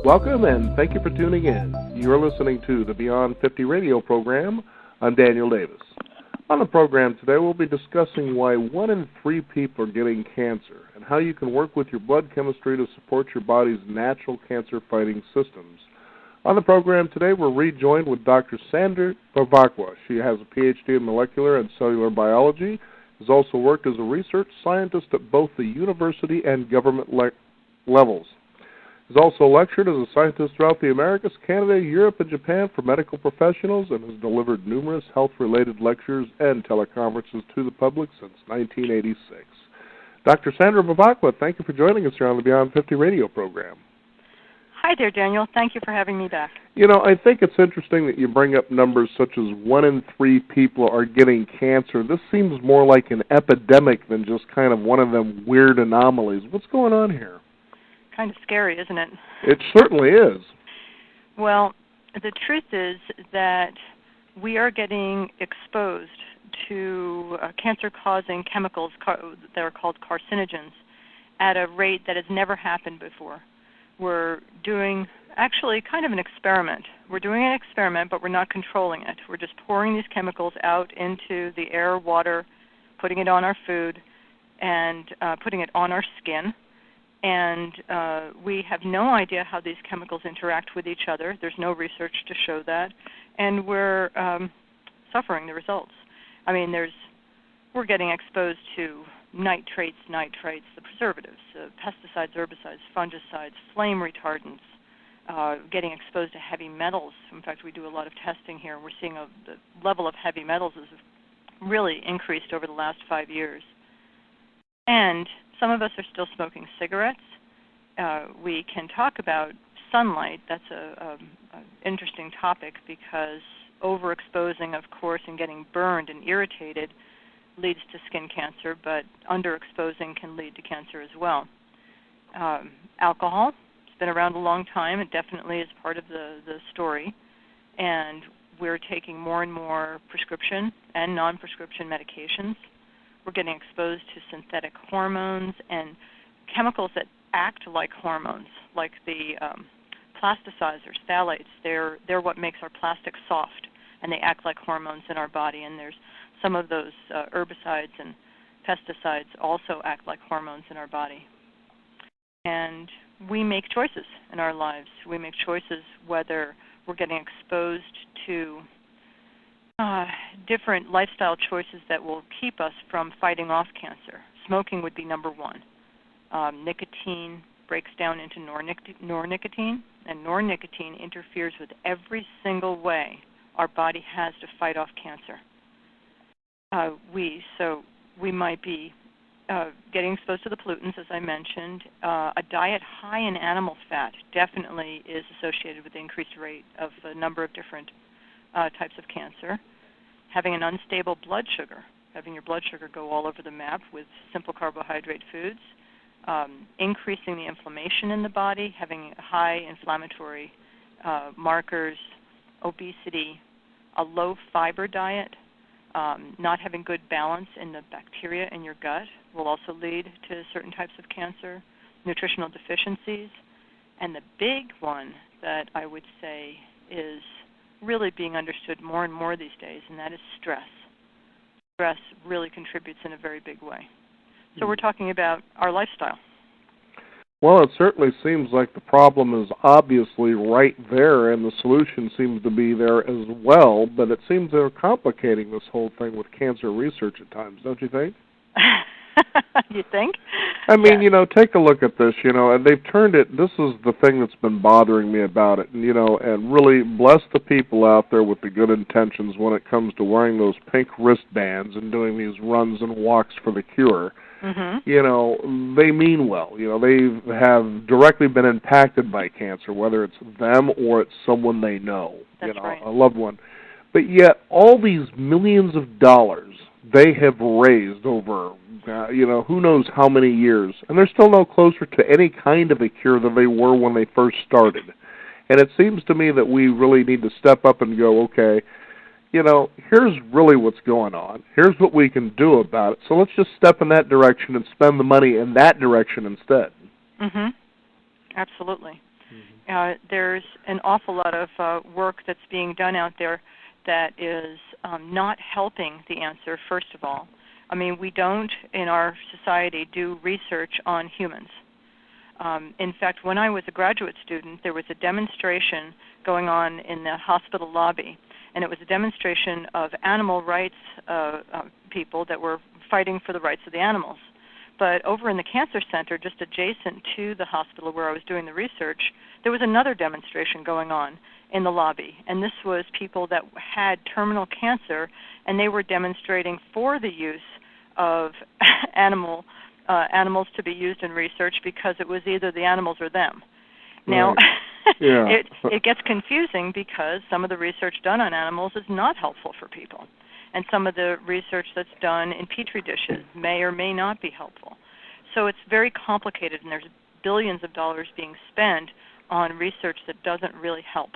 Welcome and thank you for tuning in. You're listening to the Beyond 50 radio program. I'm Daniel Davis. On the program today, we'll be discussing why 1 in 3 people are getting cancer and how you can work with your blood chemistry to support your body's natural cancer-fighting systems. On the program today, we're rejoined with Dr. Sandra Bavakwa. She has a PhD in molecular and cellular biology, has also worked as a research scientist at both the university and government levels. Has also lectured as a scientist throughout the Americas, Canada, Europe, and Japan for medical professionals, and has delivered numerous health-related lectures and teleconferences to the public since 1986. Dr. Sandra Bavakwa, thank you for joining us here on the Beyond 50 radio program. Hi there, Daniel. Thank you for having me back. You know, I think it's interesting that you bring up numbers such as 1 in 3 people are getting cancer. This seems more like an epidemic than just kind of one of them weird anomalies. What's going on here? Kind of scary, isn't it? It certainly is. Well, the truth is that we are getting exposed to cancer-causing chemicals that are called carcinogens at a rate that has never happened before. We're doing actually kind of an experiment. We're doing an experiment, but we're not controlling it. We're just pouring these chemicals out into the air, water, putting it on our food, and putting it on our skin. And we have no idea how these chemicals interact with each other. There's no research to show that. And we're suffering the results. I mean, we're getting exposed to nitrates, the preservatives, pesticides, herbicides, fungicides, flame retardants, getting exposed to heavy metals. In fact, we do a lot of testing here. We're seeing the level of heavy metals has really increased over the last 5 years. And some of us are still smoking cigarettes. We can talk about sunlight. That's an interesting topic because overexposing, of course, and getting burned and irritated leads to skin cancer, but underexposing can lead to cancer as well. Alcohol, it's been around a long time. It definitely is part of the story. And we're taking more and more prescription and non-prescription medications. We're getting exposed to synthetic hormones and chemicals that act like hormones, like the plasticizers, phthalates. They're what makes our plastic soft, and they act like hormones in our body. And there's some of those herbicides and pesticides also act like hormones in our body. And we make choices in our lives. We make choices whether we're getting exposed to different lifestyle choices that will keep us from fighting off cancer. Smoking would be number one. Nicotine breaks down into nornicotine, and nornicotine interferes with every single way our body has to fight off cancer. We might be getting exposed to the pollutants, as I mentioned. A diet high in animal fat definitely is associated with the increased rate of a number of different types of cancer. Having an unstable blood sugar, having your blood sugar go all over the map with simple carbohydrate foods, increasing the inflammation in the body, having high inflammatory markers, obesity, a low fiber diet, not having good balance in the bacteria in your gut will also lead to certain types of cancer, nutritional deficiencies, and the big one that I would say is really being understood more and more these days, and that is stress. Stress really contributes in a very big way. So we're talking about our lifestyle. Well, it certainly seems like the problem is obviously right there, and the solution seems to be there as well, but it seems they're complicating this whole thing with cancer research at times, don't you think? You think? I mean, you know, take a look at this, you know, and they've turned it, this is the thing that's been bothering me about it, and, you know, and really bless the people out there with the good intentions when it comes to wearing those pink wristbands and doing these runs and walks for the cure. Mm-hmm. You know, they mean well. You know, they have directly been impacted by cancer, whether it's them or it's someone they know, That's you know, right. a loved one. But yet, all these millions of dollars they have raised over, you know, who knows how many years, and they're still no closer to any kind of a cure than they were when they first started. And it seems to me that we really need to step up and go, okay, you know, here's really what's going on. Here's what we can do about it. So let's just step in that direction and spend the money in that direction instead. Mm-hmm. Absolutely. There's an awful lot of work that's being done out there that is not helping the answer, first of all. I mean, we don't, in our society, do research on humans. In fact, when I was a graduate student, there was a demonstration going on in the hospital lobby, and it was a demonstration of animal rights people that were fighting for the rights of the animals. But over in the cancer center, just adjacent to the hospital where I was doing the research, there was another demonstration going on in the lobby. And this was people that had terminal cancer, and they were demonstrating for the use of animals to be used in research because it was either the animals or them. Now, right. it gets confusing because some of the research done on animals is not helpful for people. And some of the research that's done in Petri dishes may or may not be helpful. So it's very complicated, and there's billions of dollars being spent on research that doesn't really help.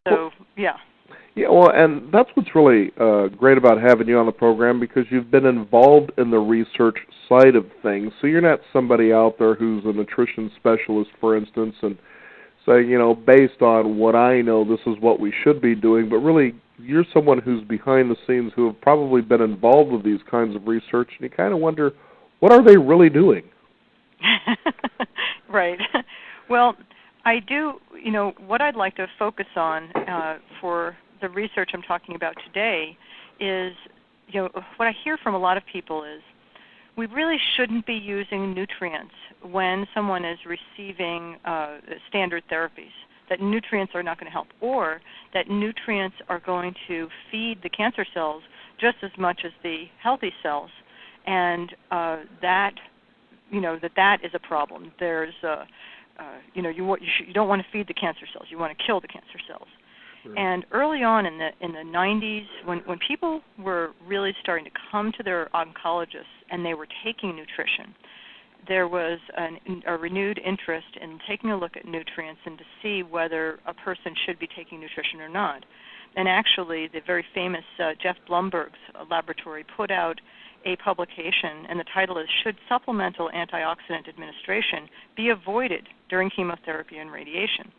So, yeah. Yeah, well, and that's what's really great about having you on the program, because you've been involved in the research side of things. So you're not somebody out there who's a nutrition specialist, for instance, and saying, you know, based on what I know, this is what we should be doing, but really you're someone who's behind the scenes who have probably been involved with these kinds of research, and you kind of wonder, what are they really doing? Right. Well, I do, you know, what I'd like to focus on for the research I'm talking about today is, you know, what I hear from a lot of people is we really shouldn't be using nutrients when someone is receiving standard therapies, that nutrients are not going to help, or that nutrients are going to feed the cancer cells just as much as the healthy cells, and that is a problem. There's you don't want to feed the cancer cells. You want to kill the cancer cells. Sure. And early on in the 90s, when people were really starting to come to their oncologists and they were taking nutrition, there was a renewed interest in taking a look at nutrients and to see whether a person should be taking nutrition or not. And actually, the very famous Jeff Blumberg's laboratory put out a publication, and the title is "Should Supplemental Antioxidant Administration Be Avoided During Chemotherapy and Radiation?"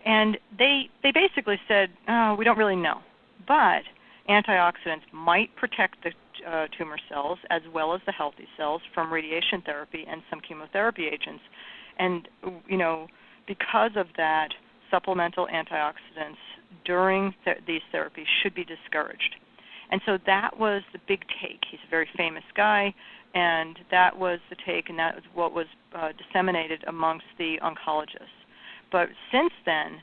And they basically said, oh, we don't really know, but antioxidants might protect the tumor cells as well as the healthy cells from radiation therapy and some chemotherapy agents. And, you know, because of that, supplemental antioxidants during these therapies should be discouraged. And so that was the big take. He's a very famous guy, and that was the take, and that was what was disseminated amongst the oncologists. But since then,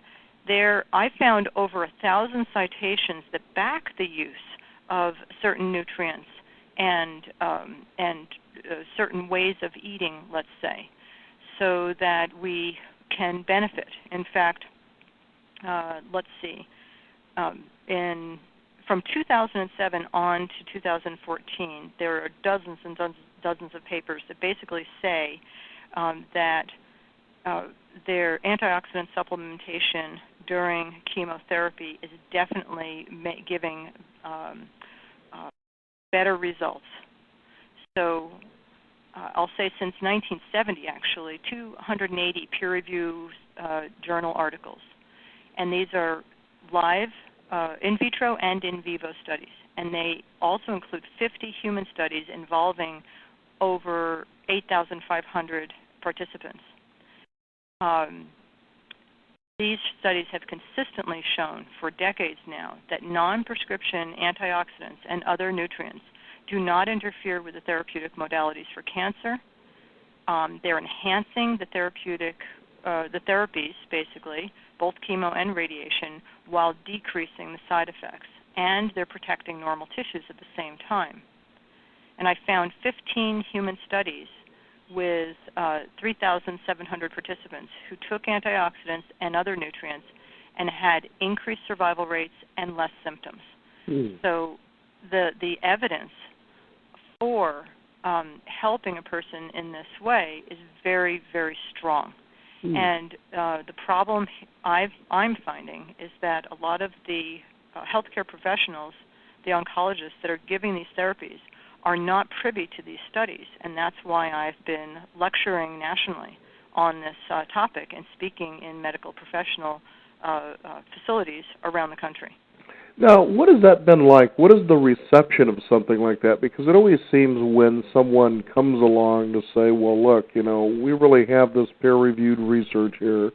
I found over 1,000 citations that back the use of certain nutrients and certain ways of eating, let's say, so that we can benefit. In fact, let's see, from 2007 on to 2014, there are dozens and dozens of papers that basically say that their antioxidant supplementation during chemotherapy is definitely giving better results. So I'll say since 1970, actually, 280 peer-reviewed journal articles. And these are live in vitro and in vivo studies. And they also include 50 human studies involving over 8,500 participants. These studies have consistently shown for decades now that non-prescription antioxidants and other nutrients do not interfere with the therapeutic modalities for cancer. They're enhancing the therapies, basically, both chemo and radiation, while decreasing the side effects. And they're protecting normal tissues at the same time. And I found 15 human studies with 3,700 participants who took antioxidants and other nutrients and had increased survival rates and less symptoms. So the evidence for helping a person in this way is very, very strong. And the problem I'm finding is that a lot of the healthcare professionals, the oncologists that are giving these therapies, are not privy to these studies, and that's why I've been lecturing nationally on this topic and speaking in medical professional facilities around the country. Now, what has that been like? What is the reception of something like that? Because it always seems when someone comes along to say, well, look, we really have this peer-reviewed research here.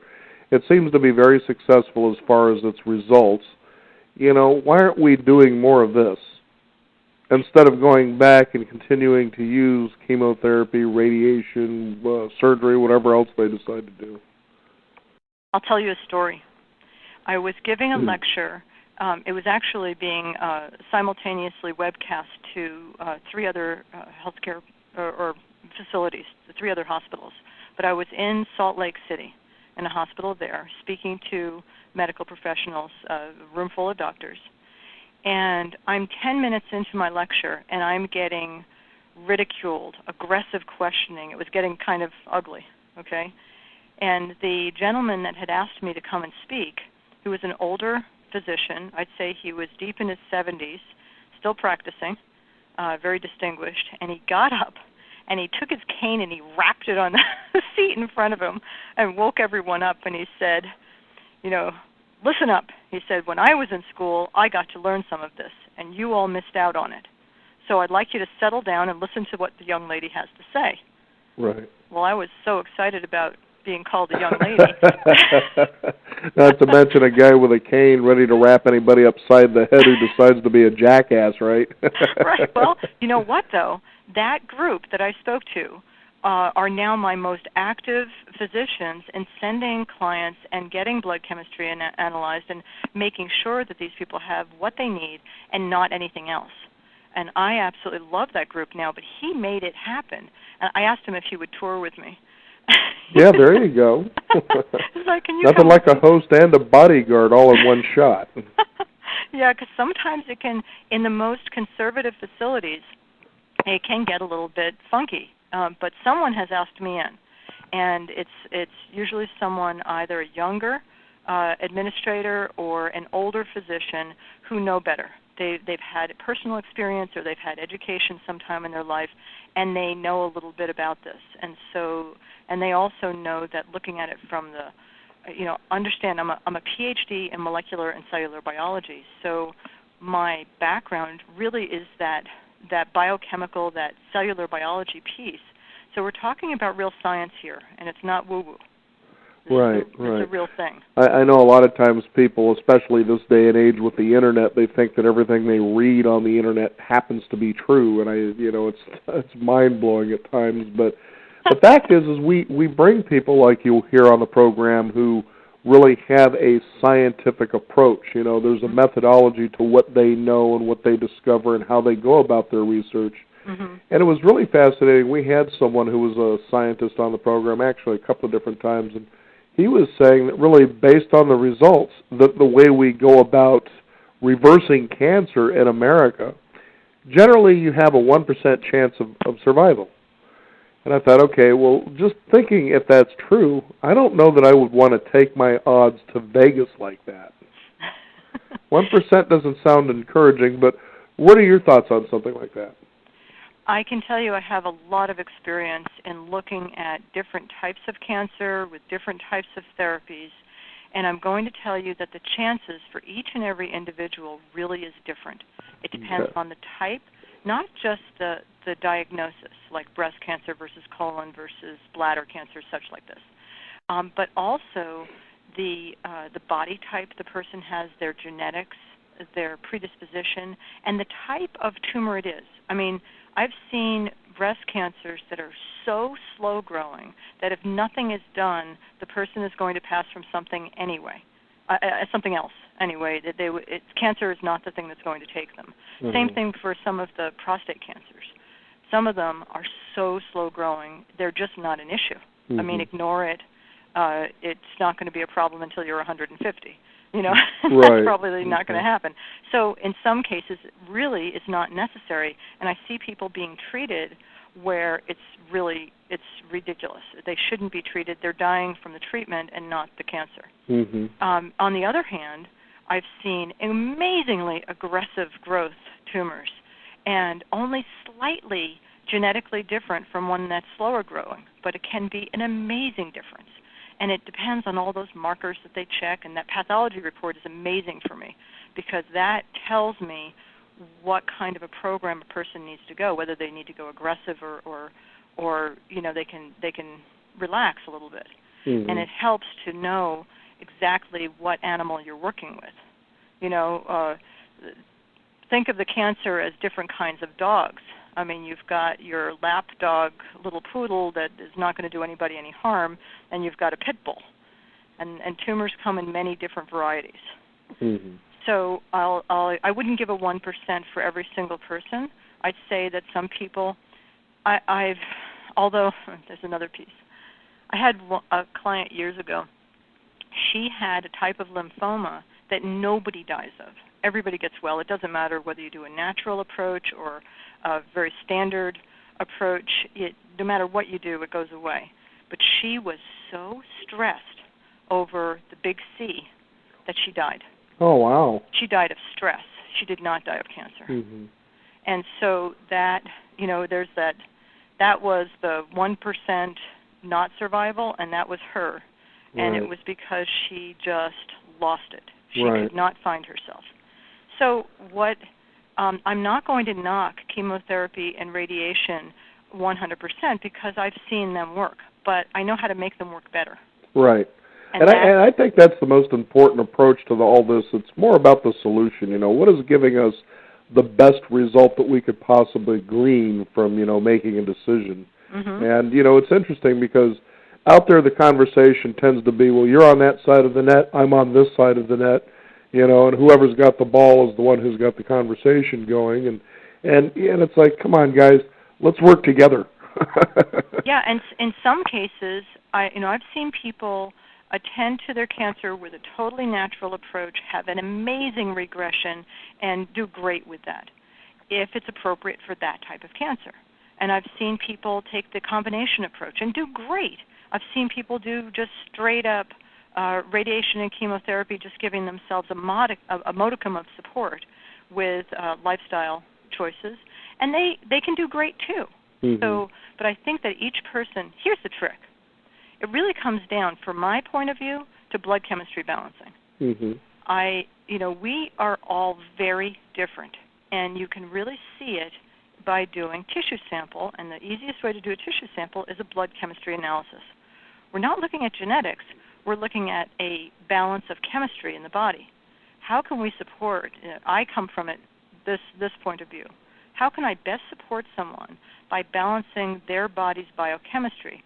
It seems to be very successful as far as its results. Why aren't we doing more of this? Instead of going back and continuing to use chemotherapy, radiation, surgery, whatever else they decide to do. I'll tell you a story. I was giving a lecture. It was actually being simultaneously webcast to 3 other healthcare or facilities, 3 other hospitals. But I was in Salt Lake City, in a hospital there, speaking to medical professionals, a room full of doctors. And I'm 10 minutes into my lecture, and I'm getting ridiculed, aggressive questioning. It was getting kind of ugly, okay? And the gentleman that had asked me to come and speak, who was an older physician, I'd say he was deep in his 70s, still practicing, very distinguished, and he got up, and he took his cane and he rapped it on the seat in front of him and woke everyone up, and he said, listen up. He said, when I was in school, I got to learn some of this, and you all missed out on it. So I'd like you to settle down and listen to what the young lady has to say. Right. Well, I was so excited about being called a young lady. Not to mention a guy with a cane ready to rap anybody upside the head who decides to be a jackass, right? Right. Well, you know what, though? That group that I spoke to are now my most active physicians in sending clients and getting blood chemistry analyzed and making sure that these people have what they need and not anything else. And I absolutely love that group now, but he made it happen. And I asked him if he would tour with me. Yeah, there you go. Nothing like a host and a bodyguard all in one shot. Yeah, because sometimes it can, in the most conservative facilities, it can get a little bit funky. But someone has asked me in, and it's usually someone, either a younger administrator or an older physician who know better. They've had personal experience or they've had education sometime in their life, and they know a little bit about this. And they also know that looking at it from the, understand I'm a PhD in molecular and cellular biology, so my background really is that biochemical, that cellular biology piece. So we're talking about real science here, and it's not woo-woo. Right. It's a real thing. I know a lot of times people, especially this day and age with the internet, they think that everything they read on the internet happens to be true, and it's mind-blowing at times. But the fact is we bring people like you here on the program who really have a scientific approach. There's a methodology to what they know and what they discover and how they go about their research. Mm-hmm. And it was really fascinating. We had someone who was a scientist on the program actually a couple of different times, and he was saying that really based on the results, the way we go about reversing cancer in America, generally you have a 1% chance of survival. And I thought, okay, well, just thinking if that's true, I don't know that I would want to take my odds to Vegas like that. 1% doesn't sound encouraging, but what are your thoughts on something like that? I can tell you I have a lot of experience in looking at different types of cancer with different types of therapies, and I'm going to tell you that the chances for each and every individual really is different. It depends on the type, not just the diagnosis, like breast cancer versus colon versus bladder cancer, such like this, but also the body type the person has, their genetics, their predisposition, and the type of tumor it is. I mean, I've seen breast cancers that are so slow growing that if nothing is done, the person is going to pass from something anyway, something else anyway. Cancer is not the thing that's going to take them. Mm-hmm. Same thing for some of the prostate cancers. Some of them are so slow growing, they're just not an issue. Mm-hmm. I mean, ignore it. It's not going to be a problem until you're 150. Right. That's probably not going to happen. So in some cases, it really is not necessary. And I see people being treated where it's ridiculous. They shouldn't be treated. They're dying from the treatment and not the cancer. Mm-hmm. On the other hand, I've seen amazingly aggressive growth tumors and only slightly genetically different from one that's slower growing. but it can be an amazing difference. And it depends on all those markers that they check, and that pathology report is amazing for me because that tells me what kind of a program a person needs to go, whether they need to go aggressive or you know, they can relax a little bit. Mm-hmm. And it helps to know exactly what animal you're working with. You know, think of the cancer as different kinds of dogs. I mean, you've got your lap dog, little poodle that is not going to do anybody any harm, and you've got a pit bull. And tumors come in many different varieties. Mm-hmm. So I wouldn't give a 1% for every single person. I'd say that some people, although there's another piece. I had a client years ago. She had a type of lymphoma that nobody dies of. Everybody gets well. It doesn't matter whether you do a natural approach or a very standard approach. No matter what you do, it goes away. But she was so stressed over the big C that she died. Oh, wow. She died of stress. She did not die of cancer. Mm-hmm. And so that, you know, there's that was the 1% not survival, and that was her. Right. And it was because she just lost it. She Right. could not find herself. So what I'm not going to knock chemotherapy and radiation 100% because I've seen them work, but I know how to make them work better. Right. And I think that's the most important approach to all this. It's more about the solution. You know, what is giving us the best result that we could possibly glean from, you know, making a decision. Mm-hmm. And, you know, it's interesting because out there the conversation tends to be, well, you're on that side of the net, I'm on this side of the net, you know, and whoever's got the ball is the one who's got the conversation going. And it's like, come on, guys, let's work together. Yeah, and in some cases, I've seen people attend to their cancer with a totally natural approach, have an amazing regression, and do great with that, if it's appropriate for that type of cancer. And I've seen people take the combination approach and do great. I've seen people do just straight up radiation and chemotherapy, just giving themselves a modicum of support with lifestyle choices, and they can do great too. Mm-hmm. So, but I think that each person, here's the trick. It really comes down, from my point of view, to blood chemistry balancing. Mm-hmm. We are all very different, and you can really see it by doing tissue sample, and the easiest way to do a tissue sample is a blood chemistry analysis. We're not looking at genetics, we're looking at a balance of chemistry in the body. How can we support, I come from it this point of view, how can I best support someone by balancing their body's biochemistry,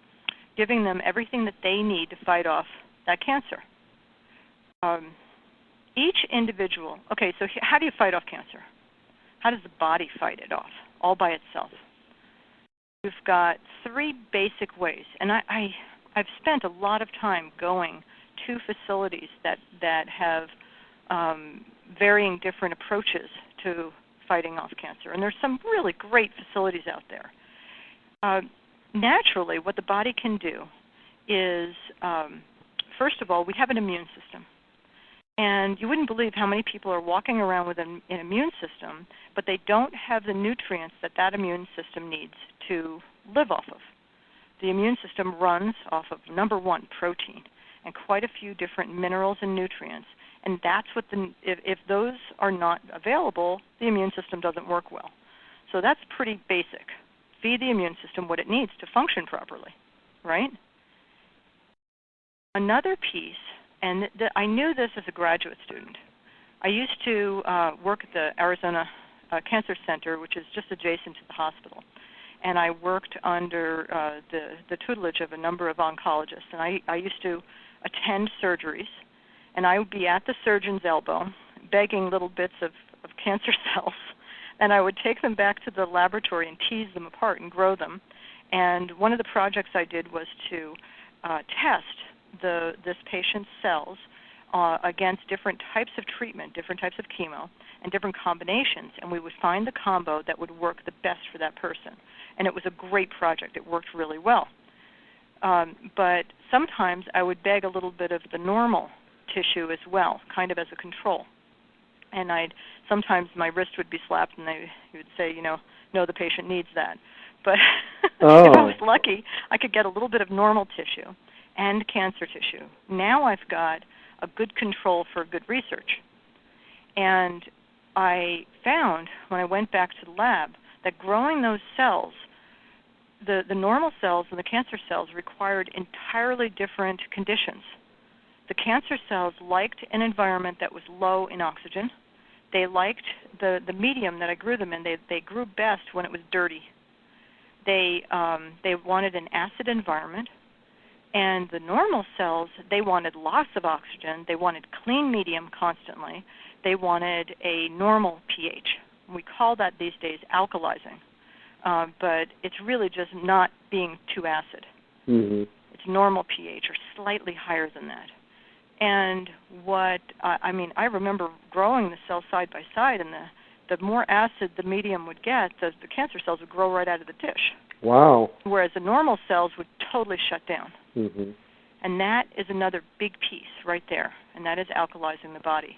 giving them everything that they need to fight off that cancer? Each individual, okay, so how do you fight off cancer? How does the body fight it off, all by itself? You've got three basic ways, and I've spent a lot of time going to facilities that have varying different approaches to fighting off cancer, and there's some really great facilities out there. Naturally, what the body can do is, first of all, we have an immune system. And you wouldn't believe how many people are walking around with an immune system, but they don't have the nutrients that immune system needs to live off of. The immune system runs off of, number one, protein, and quite a few different minerals and nutrients. And that's what if those are not available, the immune system doesn't work well. So that's pretty basic. Feed the immune system what it needs to function properly, right? Another piece, and I knew this as a graduate student. I used to work at the Arizona Cancer Center, which is just adjacent to the hospital. And I worked under the tutelage of a number of oncologists. And I used to attend surgeries, and I would be at the surgeon's elbow, begging little bits of cancer cells. And I would take them back to the laboratory and tease them apart and grow them. And one of the projects I did was to test this patient's cells against different types of treatment, different types of chemo, and different combinations. And we would find the combo that would work the best for that person. And it was a great project. It worked really well. But sometimes I would beg a little bit of the normal tissue as well, kind of as a control. And sometimes my wrist would be slapped, and they would say, no, the patient needs that. But Oh. if I was lucky, I could get a little bit of normal tissue and cancer tissue. Now I've got a good control for good research. And I found when I went back to the lab that growing those cells, the normal cells and the cancer cells required entirely different conditions. The cancer cells liked an environment that was low in oxygen. They liked the medium that I grew them in. They grew best when it was dirty. They wanted an acid environment. And the normal cells, they wanted lots of oxygen. They wanted clean medium constantly. They wanted a normal pH. We call that these days alkalizing. But it's really just not being too acid. Mm-hmm. It's normal pH or slightly higher than that. And I remember growing the cells side by side, and the more acid the medium would get, the cancer cells would grow right out of the dish. Wow. Whereas the normal cells would totally shut down. Mm-hmm. And that is another big piece right there, and that is alkalizing the body.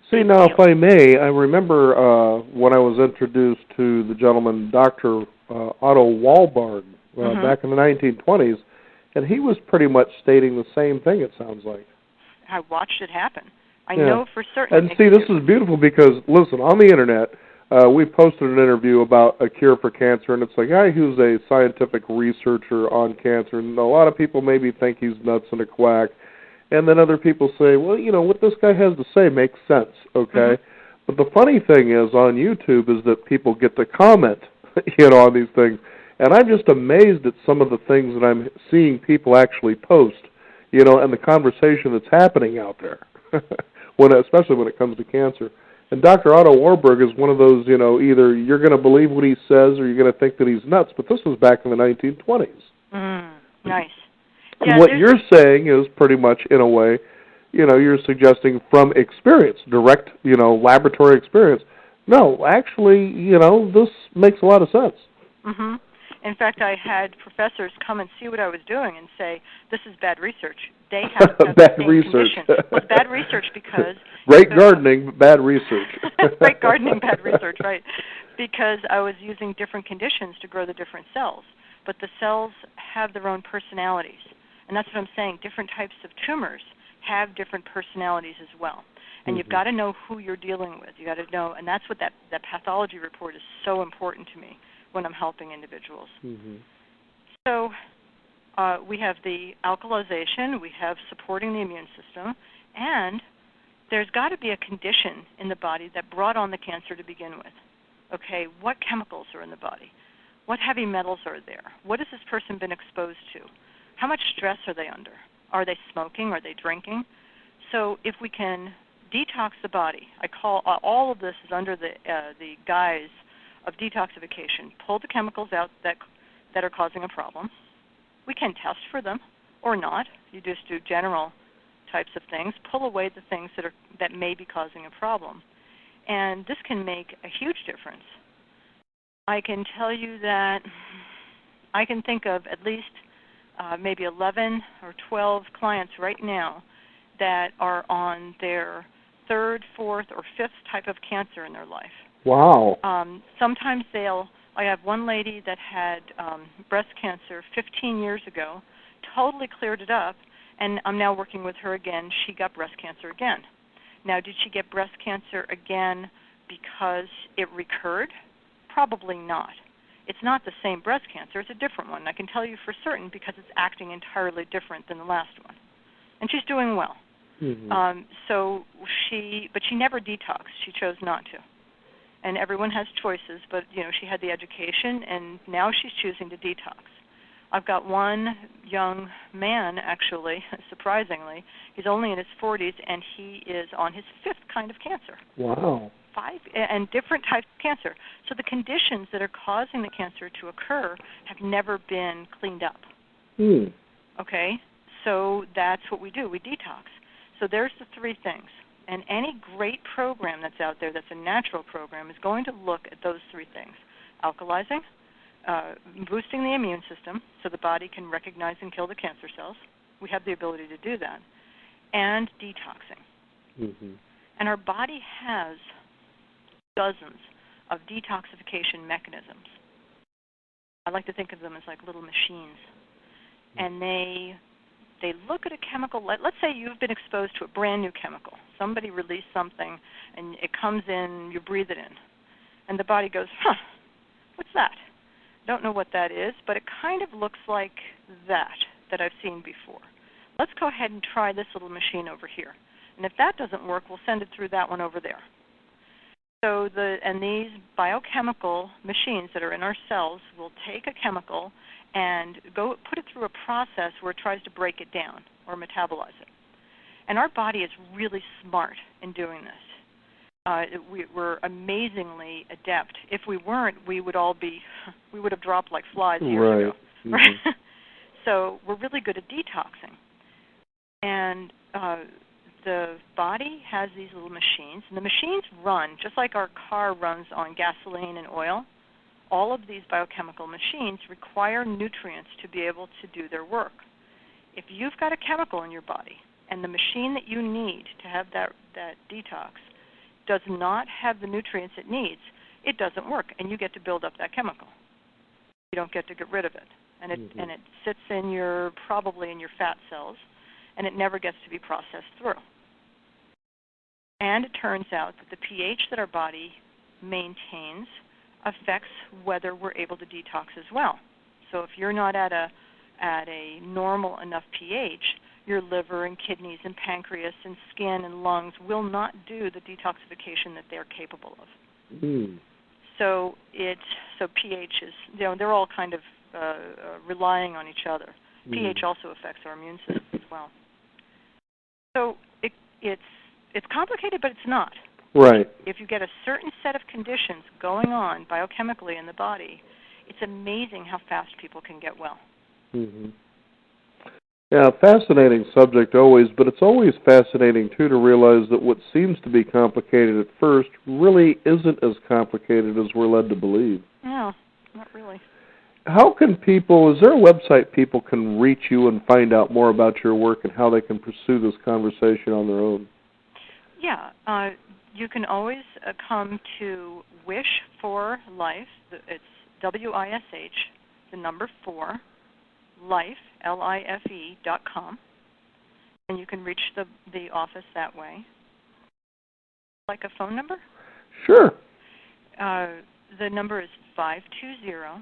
See, now, if I may, I remember when I was introduced to the gentleman, Dr. Otto Warburg, back in the 1920s, and he was pretty much stating the same thing, it sounds like. I watched it happen. I know for certain. And see, this is beautiful because, listen, on the Internet, we posted an interview about a cure for cancer, and it's a guy who's a scientific researcher on cancer, and a lot of people maybe think he's nuts and a quack, and then other people say, well, you know, what this guy has to say makes sense, okay? Mm-hmm. But the funny thing is, on YouTube, is that people get to comment, on these things, and I'm just amazed at some of the things that I'm seeing people actually post, and the conversation that's happening out there, especially when it comes to cancer. And Dr. Otto Warburg is one of those, either you're going to believe what he says or you're going to think that he's nuts, but this was back in the 1920s. Nice. And what you're saying is pretty much, in a way, you're suggesting from experience, direct, laboratory experience. No, actually, this makes a lot of sense. Mm-hmm. In fact, I had professors come and see what I was doing and say, this is bad research. They have bad research. Well, it's bad research because... Great gardening, bad research. Great gardening, bad research, right. Because I was using different conditions to grow the different cells. But the cells have their own personalities. And that's what I'm saying. Different types of tumors have different personalities as well. And you've got to know who you're dealing with. You've got to know, and that's what that pathology report is so important to me when I'm helping individuals. Mm-hmm. So we have the alkalization, we have supporting the immune system, and there's got to be a condition in the body that brought on the cancer to begin with. Okay, what chemicals are in the body? What heavy metals are there? What has this person been exposed to? How much stress are they under? Are they smoking? Are they drinking? So if we can detox the body, I call all of this is under the guise of detoxification. Pull the chemicals out that are causing a problem. We can test for them or not. You just do general types of things. Pull away the things that may be causing a problem. And this can make a huge difference. I can tell you that I can think of at least maybe 11 or 12 clients right now that are on their third, fourth, or fifth type of cancer in their life. Wow. Sometimes I have one lady that had breast cancer 15 years ago, totally cleared it up, and I'm now working with her again. She got breast cancer again. Now, did she get breast cancer again because it recurred? Probably not. It's not the same breast cancer. It's a different one. I can tell you for certain because it's acting entirely different than the last one. And she's doing well. Mm-hmm. But she never detoxed. She chose not to. And everyone has choices, but she had the education, and now she's choosing to detox. I've got one young man, actually, surprisingly. He's only in his 40s, and he is on his fifth kind of cancer. Wow. 5, and different types of cancer. So the conditions that are causing the cancer to occur have never been cleaned up. Okay? So that's what we do. We detox. So there's the 3 things. And any great program that's out there that's a natural program is going to look at those 3 things. Alkalizing, boosting the immune system so the body can recognize and kill the cancer cells. We have the ability to do that. And detoxing. Mm-hmm. And our body has dozens of detoxification mechanisms. I like to think of them as like little machines. And they look at a chemical. Let's say you've been exposed to a brand new chemical. Somebody released something, and it comes in, you breathe it in. And the body goes, what's that? Don't know what that is, but it kind of looks like that I've seen before. Let's go ahead and try this little machine over here. And if that doesn't work, we'll send it through that one over there. So these biochemical machines that are in our cells will take a chemical and go put it through a process where it tries to break it down or metabolize it. And our body is really smart in doing this. We're amazingly adept. If we weren't, we would have dropped like flies years ago. Mm-hmm. Right? So we're really good at detoxing. And the body has these little machines, and the machines run just like our car runs on gasoline and oil. All of these biochemical machines require nutrients to be able to do their work. If you've got a chemical in your body and the machine that you need to have that detox does not have the nutrients it needs, it doesn't work, and you get to build up that chemical. You don't get to get rid of it. And it sits probably in your fat cells, and it never gets to be processed through. And it turns out that the pH that our body maintains affects whether we're able to detox as well. So if you're not at a normal enough pH, your liver and kidneys and pancreas and skin and lungs will not do the detoxification that they're capable of. Mm. So pH is, they're all kind of relying on each other. Mm. pH also affects our immune system as well. So it's complicated, but it's not. Right. If you get a certain set of conditions going on biochemically in the body, it's amazing how fast people can get well. Mm-hmm. Yeah, fascinating subject always, but it's always fascinating, too, to realize that what seems to be complicated at first really isn't as complicated as we're led to believe. No, not really. How can is there a website people can reach you and find out more about your work and how they can pursue this conversation on their own? Yeah, you can always come to Wish for Life. It's WISH, the number 4, life, LIFE.com, and you can reach the office that way. Like a phone number? Sure. The number is 520-743-0575.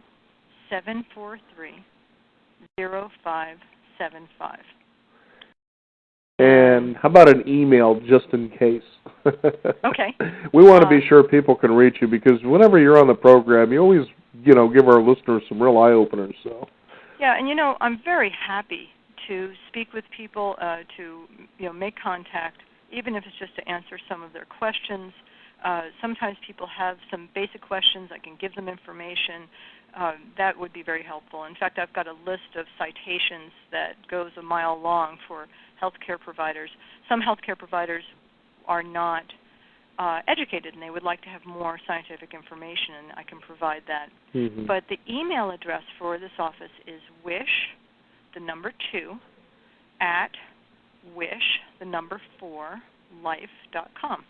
And how about an email just in case? Okay. We want to be sure people can reach you because whenever you're on the program, you always, give our listeners some real eye-openers. So. Yeah, and I'm very happy to speak with people, to make contact, even if it's just to answer some of their questions. Sometimes people have some basic questions. I can give them information. That would be very helpful. In fact, I've got a list of citations that goes a mile long for healthcare providers. Some healthcare providers are not educated, and they would like to have more scientific information, and I can provide that. Mm-hmm. But the email address for this office is wish, the number 2, at wish, the number 4, life.com.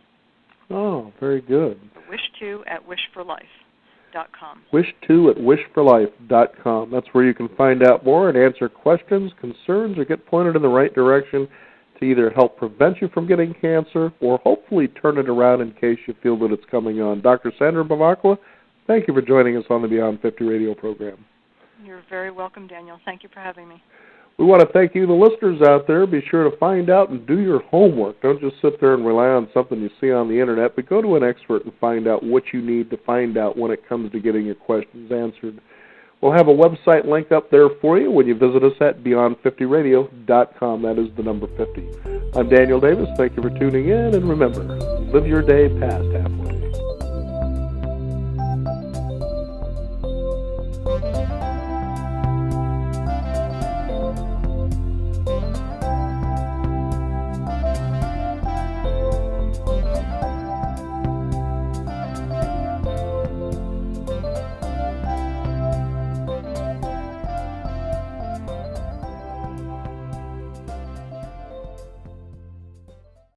Oh, very good. Wish2 at wishforlife.com. Wish2 at wishforlife.com. That's where you can find out more and answer questions, concerns, or get pointed in the right direction to either help prevent you from getting cancer or hopefully turn it around in case you feel that it's coming on. Dr. Sandra Bevacqua, thank you for joining us on the Beyond 50 radio program. You're very welcome, Daniel. Thank you for having me. We want to thank you, the listeners out there. Be sure to find out and do your homework. Don't just sit there and rely on something you see on the Internet, but go to an expert and find out what you need to find out when it comes to getting your questions answered. We'll have a website link up there for you when you visit us at beyond50radio.com. That is the number 50. I'm Daniel Davis. Thank you for tuning in, and remember, live your day past halfway.